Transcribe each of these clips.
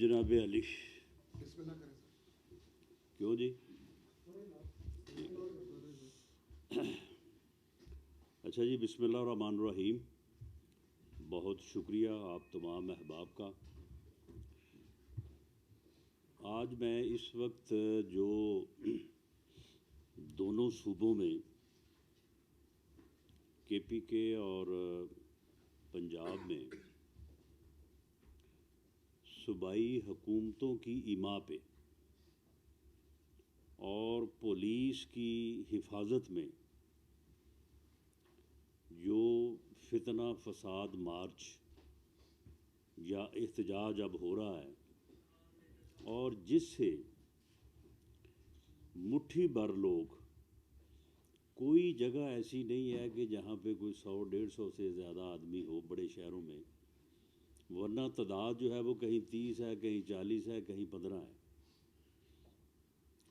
جناب علی بسم اللہ کریں سر. کیوں جی؟ اچھا جی، بسم اللہ الرحمن الرحیم. بہت شکریہ آپ تمام احباب کا. آج میں اس وقت جو دونوں صوبوں میں کے پی کے اور پنجاب میں صوبائی حکومتوں کی ایما پہ اور پولیس کی حفاظت میں جو فتنہ فساد مارچ یا احتجاج اب ہو رہا ہے، اور جس سے مٹھی بھر لوگ، کوئی جگہ ایسی نہیں ہے کہ جہاں پہ کوئی 100-150 سے زیادہ آدمی ہو بڑے شہروں میں، ورنہ تعداد جو ہے وہ کہیں 30 ہے، کہیں 40 ہے، کہیں 15 ہے.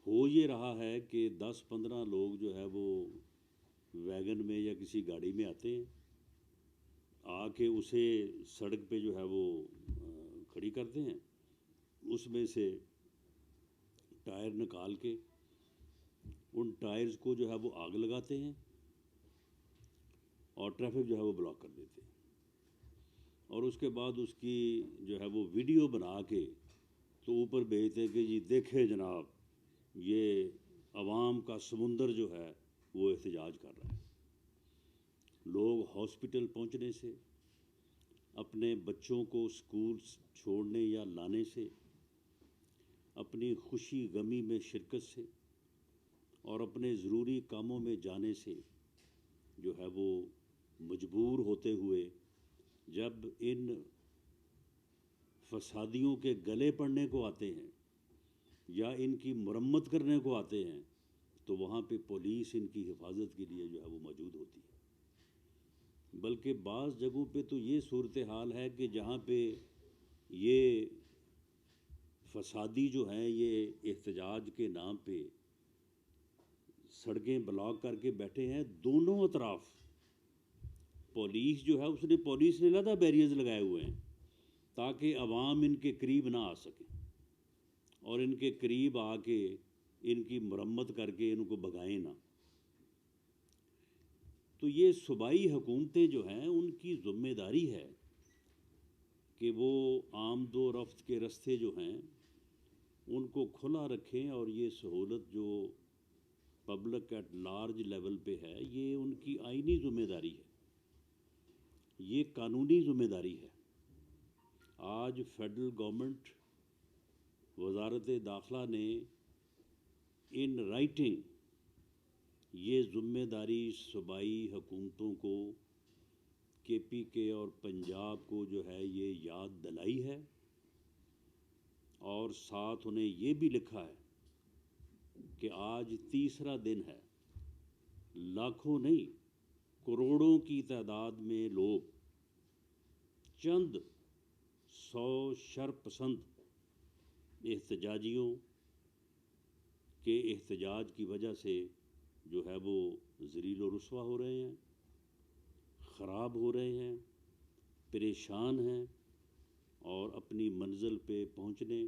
ہو یہ رہا ہے کہ 10-15 لوگ جو ہے وہ ویگن میں یا کسی گاڑی میں آتے ہیں، آ کے اسے سڑک پہ جو ہے وہ کھڑی کرتے ہیں، اس میں سے ٹائر نکال کے ان ٹائرز کو جو ہے وہ آگ لگاتے ہیں اور ٹریفک جو ہے وہ بلاک کر دیتے ہیں، اور اس کے بعد اس کی جو ہے وہ ویڈیو بنا کے تو اوپر بھیجتے ہیں کہ جی دیکھیں جناب، یہ عوام کا سمندر جو ہے وہ احتجاج کر رہا ہے. لوگ ہاسپٹل پہنچنے سے، اپنے بچوں کو اسکول چھوڑنے یا لانے سے، اپنی خوشی غمی میں شرکت سے اور اپنے ضروری کاموں میں جانے سے جو ہے وہ مجبور ہوتے ہوئے جب ان فسادیوں کے گلے پڑنے کو آتے ہیں یا ان کی مرمت کرنے کو آتے ہیں تو وہاں پہ پولیس ان کی حفاظت کے لیے جو ہے وہ موجود ہوتی ہے. بلکہ بعض جگہوں پہ تو یہ صورتحال ہے کہ جہاں پہ یہ فسادی جو ہیں یہ احتجاج کے نام پہ سڑکیں بلاک کر کے بیٹھے ہیں، دونوں اطراف پولیس جو ہے پولیس نے علیحدہ بیریئرز لگائے ہوئے ہیں تاکہ عوام ان کے قریب نہ آ سکے اور ان کے قریب آ کے ان کی مرمت کر کے ان کو بھگائیں نہ. تو یہ صوبائی حکومتیں جو ہیں ان کی ذمہ داری ہے کہ وہ آمد و رفت کے رستے جو ہیں ان کو کھلا رکھیں، اور یہ سہولت جو پبلک ایٹ لارج لیول پہ ہے یہ ان کی آئینی ذمہ داری ہے، یہ قانونی ذمہ داری ہے. آج فیڈرل گورنمنٹ، وزارت داخلہ نے ان رائٹنگ یہ ذمہ داری صوبائی حکومتوں کو، کے پی کے اور پنجاب کو جو ہے یہ یاد دلائی ہے، اور ساتھ انہیں یہ بھی لکھا ہے کہ آج تیسرا دن ہے، لاکھوں نہیں کروڑوں کی تعداد میں لوگ چند 100 شرپسند احتجاجیوں کے احتجاج کی وجہ سے جو ہے وہ ذلیل و رسوا ہو رہے ہیں، خراب ہو رہے ہیں، پریشان ہیں، اور اپنی منزل پہ پہنچنے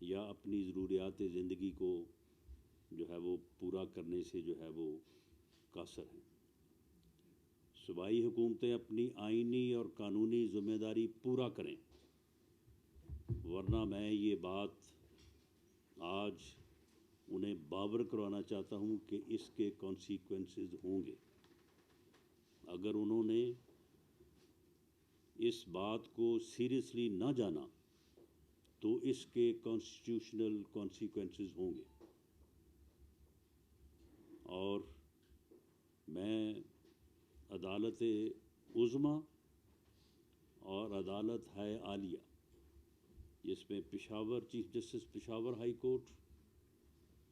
یا اپنی ضروریات زندگی کو جو ہے وہ پورا کرنے سے جو ہے وہ قاصر ہیں. صوبائی حکومتیں اپنی آئینی اور قانونی ذمہ داری پورا کریں، ورنہ میں یہ بات آج انہیں باور کروانا چاہتا ہوں کہ اس کے کانسیکوینسز ہوں گے. اگر انہوں نے اس بات کو سیریسلی نہ جانا تو اس کے کانسٹیٹیوشنل کانسیکوینسز ہوں گے. اور میں عدالت عظمیٰ اور عدالت ہے عالیہ، جس میں Peshawar chief justice Peshawar high court,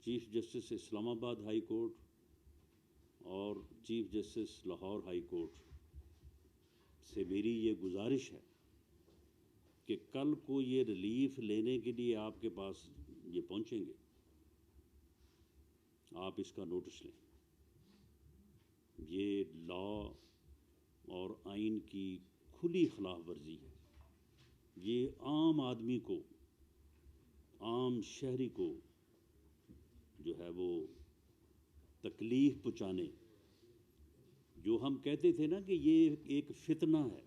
chief justice Islamabad high court اور chief justice Lahore high court سے میری یہ گزارش ہے کہ کل کو یہ ریلیف لینے کے لیے آپ کے پاس یہ پہنچیں گے، آپ اس کا نوٹس لیں. یہ لا اور آئین کی کھلی خلاف ورزی ہے. یہ عام آدمی کو عام شہری کو جو ہے وہ تکلیف پہنچانے، جو ہم کہتے تھے نا کہ یہ ایک فتنہ ہے،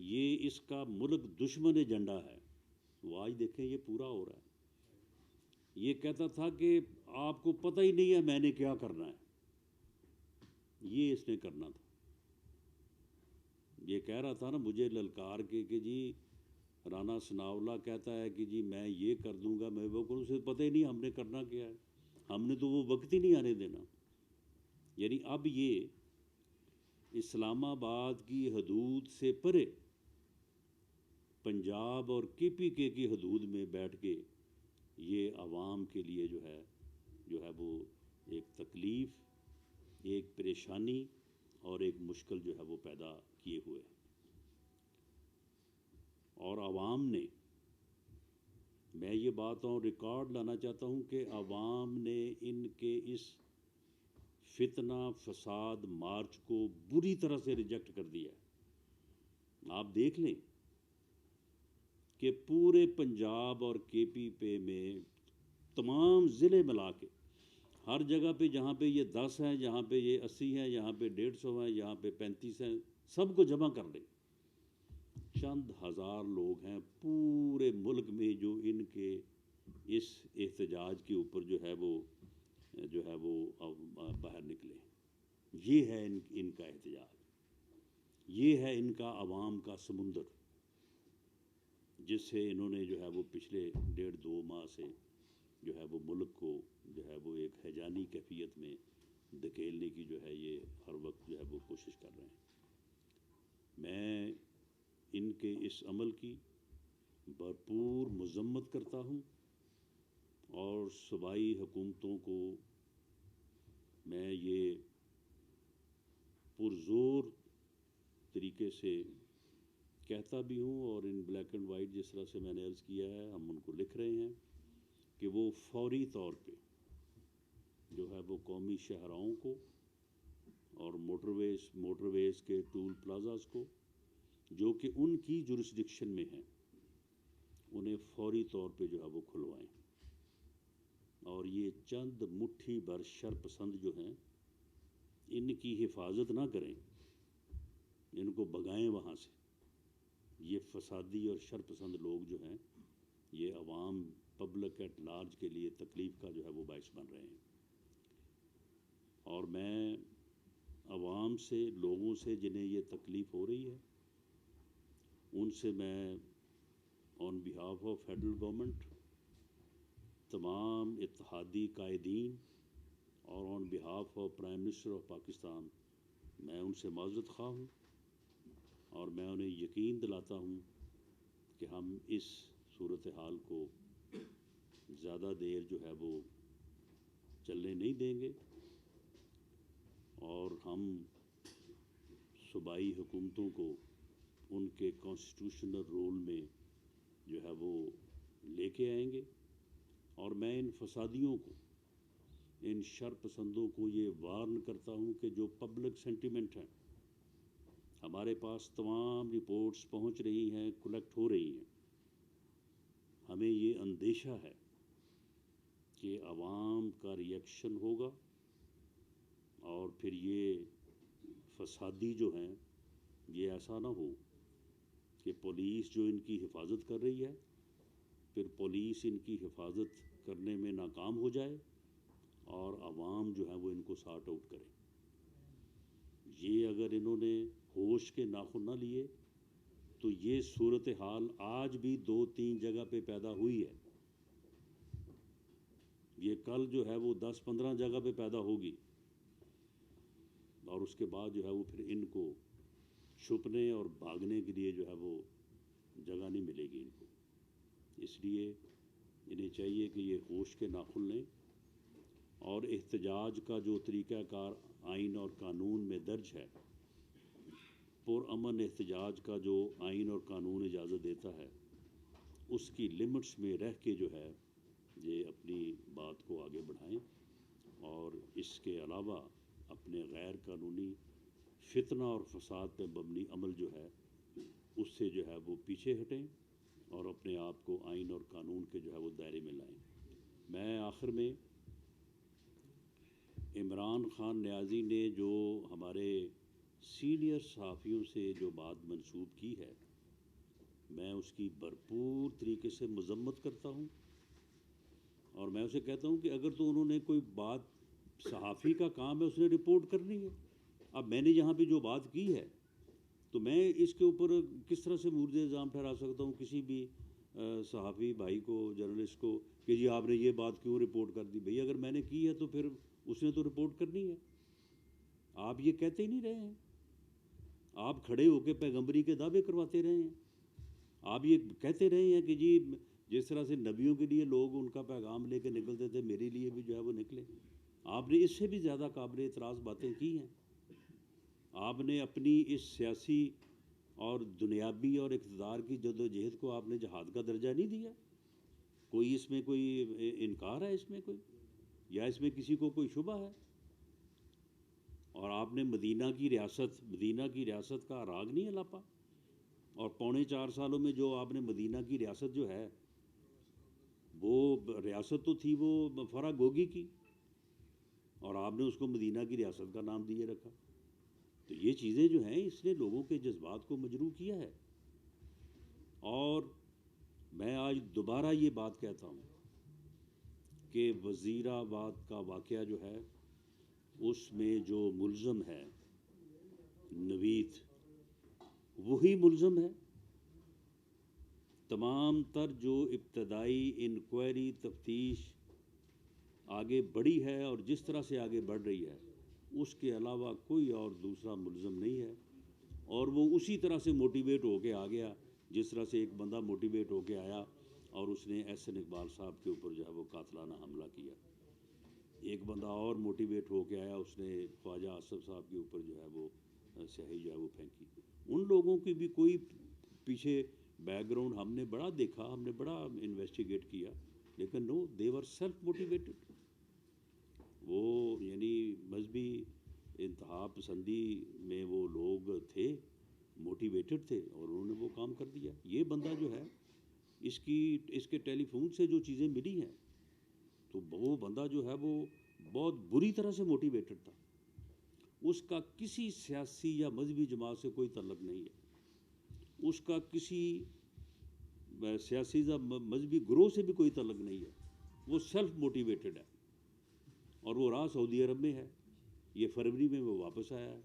یہ اس کا ملک دشمن ایجنڈا ہے، وہ آج دیکھیں یہ پورا ہو رہا ہے۔ یہ کہتا تھا کہ آپ کو پتہ ہی نہیں ہے میں نے کیا کرنا ہے، یہ اس نے کرنا تھا۔ یہ کہہ رہا تھا نا مجھے للکار کے کہ جی رانا ثناءاللہ کہتا ہے کہ جی میں یہ کر دوں گا، میں وہ کروں، اسے پتہ ہی نہیں ہم نے کرنا کیا ہے، ہم نے تو وہ وقت ہی نہیں آنے دینا۔ یعنی اب یہ اسلام آباد کی حدود سے پرے پنجاب اور کے پی کے کی حدود میں بیٹھ کے یہ عوام کے لیے جو ہے وہ ایک تکلیف، ایک پریشانی اور ایک مشکل جو ہے وہ پیدا کیے ہوئے ہیں۔ اور عوام نے، میں یہ بات اور ریکارڈ لانا چاہتا ہوں کہ عوام نے ان کے اس فتنہ فساد مارچ کو بری طرح سے ریجیکٹ کر دیا ہے۔ آپ دیکھ لیں کہ پورے پنجاب اور کے پی پے میں تمام ضلع ملا کے ہر جگہ پہ جہاں پہ یہ 10 ہیں، جہاں پہ یہ 80 ہیں، یہاں پہ 150 ہیں، یہاں پہ 35 ہیں، سب کو جمع کر لیں، چند ہزار لوگ ہیں پورے ملک میں جو ان کے اس احتجاج کے اوپر جو ہے وہ باہر نکلے۔ یہ ہے ان کا احتجاج، یہ ہے ان کا عوام کا سمندر، جس سے انہوں نے جو ہے وہ پچھلے 1.5-2 ماہ سے جو ہے وہ ملک کو جو ہے وہ ایک ہیجانی کیفیت میں دھکیلنے کی جو ہے یہ ہر وقت جو ہے وہ کوشش کر رہے ہیں۔ میں ان کے اس عمل کی بھرپور مذمت کرتا ہوں، اور صوبائی حکومتوں کو میں یہ پرزور طریقے سے کہتا بھی ہوں، اور ان بلیک اینڈ وائٹ جس طرح سے میں نے عرض کیا ہے ہم ان کو لکھ رہے ہیں کہ وہ فوری طور پہ جو ہے وہ قومی شاہراہوں کو اور موٹر ویز کے ٹول پلازاز کو جو کہ ان کی جورسڈکشن میں ہیں، انہیں فوری طور پہ جو ہے وہ کھلوائیں، اور یہ چند مٹھی بھر شر پسند جو ہیں ان کی حفاظت نہ کریں، ان کو بھگائیں وہاں سے۔ یہ فسادی اور شر پسند لوگ جو ہیں یہ عوام پبلک ایٹ لارج کے لیے تکلیف کا جو ہے وہ باعث بن رہے ہیں۔ اور میں عوام سے، لوگوں سے جنہیں یہ تکلیف ہو رہی ہے، ان سے میں on behalf of federal government, تمام اتحادی قائدین، اور on behalf of prime minister of Pakistan میں ان سے معذرت خواہ ہوں، اور میں انہیں یقین دلاتا ہوں کہ ہم اس صورتحال کو زیادہ دیر جو ہے وہ چلنے نہیں دیں گے، اور ہم صوبائی حکومتوں کو ان کے کانسٹیٹیوشنل رول میں جو ہے وہ لے کے آئیں گے۔ اور میں ان فسادیوں کو، ان شر پسندوں کو یہ وارن کرتا ہوں کہ جو پبلک سینٹیمنٹ ہیں، ہمارے پاس تمام رپورٹس پہنچ رہی ہیں، کلیکٹ ہو رہی ہیں، ہمیں یہ اندیشہ ہے کہ عوام کا ریئیکشن ہوگا، اور پھر یہ فسادی جو ہیں یہ ایسا نہ ہو کہ پولیس جو ان کی حفاظت کر رہی ہے، پھر پولیس ان کی حفاظت کرنے میں ناکام ہو جائے اور عوام جو ہے وہ ان کو سارٹ آؤٹ کرے۔ یہ اگر انہوں نے ہوش کے ناخن نہ لیے تو یہ صورتحال آج بھی 2-3 جگہ پہ پیدا ہوئی ہے، یہ کل جو ہے وہ 10-15 جگہ پہ پیدا ہوگی، اور اس کے بعد جو ہے وہ پھر ان کو چھپنے اور بھاگنے کے لیے جو ہے وہ جگہ نہیں ملے گی ان کو۔ اس لیے انہیں چاہیے کہ یہ ہوش کے ناخن لیں، اور احتجاج کا جو طریقہ کار آئین اور قانون میں درج ہے، پرامن احتجاج کا جو آئین اور قانون اجازت دیتا ہے، اس کی لمٹس میں رہ کے جو ہے یہ اپنی بات کو آگے بڑھائیں، اور اس کے علاوہ اپنے غیر قانونی فتنہ اور فساد پہ مبنی عمل جو ہے اس سے جو ہے وہ پیچھے ہٹیں، اور اپنے آپ کو آئین اور قانون کے جو ہے وہ دائرے میں لائیں۔ میں آخر میں عمران خان نیازی نے جو ہمارے سینئر صحافیوں سے جو بات منسوب کی ہے، میں اس کی بھرپور طریقے سے مذمت کرتا ہوں، اور میں اسے کہتا ہوں کہ اگر تو انہوں نے کوئی بات، صحافی کا کام ہے اس نے رپورٹ کرنی ہے۔ اب میں نے یہاں پہ جو بات کی ہے تو میں اس کے اوپر کس طرح سے مورد الزام ٹھہرا سکتا ہوں کسی بھی صحافی بھائی کو، جرنلسٹ کو، کہ جی آپ نے یہ بات کیوں رپورٹ کر دی؟ بھئی اگر میں نے کی ہے تو پھر اس نے تو رپورٹ کرنی ہے۔ آپ یہ کہتے ہی نہیں رہے ہیں، آپ کھڑے ہو کے پیغمبری کے دعوے کرواتے رہے ہیں، آپ یہ کہتے رہے ہیں کہ جی جس طرح سے نبیوں کے لیے لوگ ان کا پیغام لے کے نکلتے تھے میرے لیے بھی جو ہے وہ نکلے۔ آپ نے اس سے بھی زیادہ قابل اعتراض باتیں کی ہیں۔ آپ نے اپنی اس سیاسی اور دنیاوی اور اقتدار کی جدوجہد کو آپ نے جہاد کا درجہ نہیں دیا۔ کوئی اس میں کوئی انکار ہے، اس میں کوئی، یا اس میں کسی کو کوئی شبہ ہے؟ اور آپ نے مدینہ کی ریاست کا راگ نہیں الاپا، اور 4.25 سالوں میں جو آپ نے مدینہ کی ریاست جو ہے، وہ ریاست تو تھی وہ فرا گوگی کی، اور آپ نے اس کو مدینہ کی ریاست کا نام دیے رکھا۔ تو یہ چیزیں جو ہیں اس نے لوگوں کے جذبات کو مجروح کیا ہے۔ اور میں آج دوبارہ یہ بات کہتا ہوں کہ وزیر آباد کا واقعہ جو ہے اس میں جو ملزم ہے نوید، وہی ملزم ہے۔ تمام تر جو ابتدائی انکوائری تفتیش آگے بڑھی ہے اور جس طرح سے آگے بڑھ رہی ہے، اس کے علاوہ کوئی اور دوسرا ملزم نہیں ہے، اور وہ اسی طرح سے موٹیویٹ ہو کے آ گیا جس طرح سے ایک بندہ موٹیویٹ ہو کے آیا اور اس نے احسن اقبال صاحب کے اوپر جو ہے وہ قاتلانہ حملہ کیا۔ ایک بندہ اور موٹیویٹ ہو کے آیا، اس نے خواجہ آصف صاحب کے اوپر جو ہے وہ سیاہی جو ہے وہ پھینکی۔ ان لوگوں کی بھی کوئی پیچھے بیک گراؤنڈ ہم نے بڑا دیکھا، ہم نے بڑا انویسٹیگیٹ کیا، لیکن نو، دے ور سیلف موٹیویٹڈ۔ وہ یعنی مذہبی انتہا پسندی میں وہ لوگ تھے، موٹیویٹڈ تھے، اور انہوں نے وہ کام کر دیا۔ یہ بندہ جو ہے، اس کے ٹیلی فون سے جو چیزیں ملی ہیں، تو وہ بندہ جو ہے وہ بہت بری طرح سے موٹیویٹڈ تھا۔ اس کا کسی سیاسی یا مذہبی جماعت سے کوئی تعلق نہیں ہے، اس کا کسی سیاسی یا مذہبی گروہ سے بھی کوئی تعلق نہیں ہے، وہ سیلف موٹیویٹڈ ہے، اور وہ رہا سعودی عرب میں ہے۔ یہ فروری میں وہ واپس آیا ہے،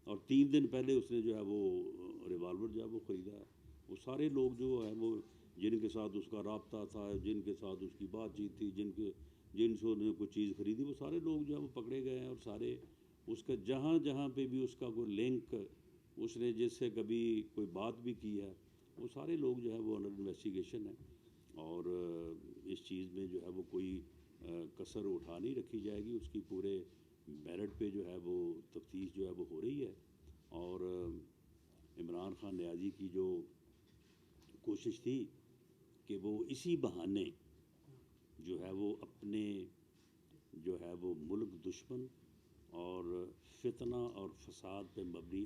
اور 3 دن پہلے اس نے جو ہے وہ ریوالور جو ہے وہ خریدا ہے۔ وہ سارے لوگ جو ہیں وہ جن کے ساتھ اس کا رابطہ تھا، جن کے ساتھ اس کی بات چیت تھی، جن سے انہوں نے کوئی چیز خریدی، وہ سارے لوگ جو ہے وہ پکڑے گئے ہیں، اور سارے اس کا جہاں پہ بھی اس کا کوئی لنک، اس نے جس سے کبھی کوئی بات بھی کی ہے، وہ سارے لوگ جو ہے وہ انڈر انویسٹیگیشن ہیں، اور اس چیز میں جو ہے وہ کوئی کسر اٹھا نہیں رکھی جائے گی۔ اس کی پورے میرٹ پہ جو ہے وہ تفتیش جو ہے وہ ہو رہی ہے، اور عمران خان نیازی کی جو کوشش تھی کہ وہ اسی بہانے جو ہے وہ اپنے جو ہے وہ ملک دشمن اور فتنہ اور فساد پہ مبنی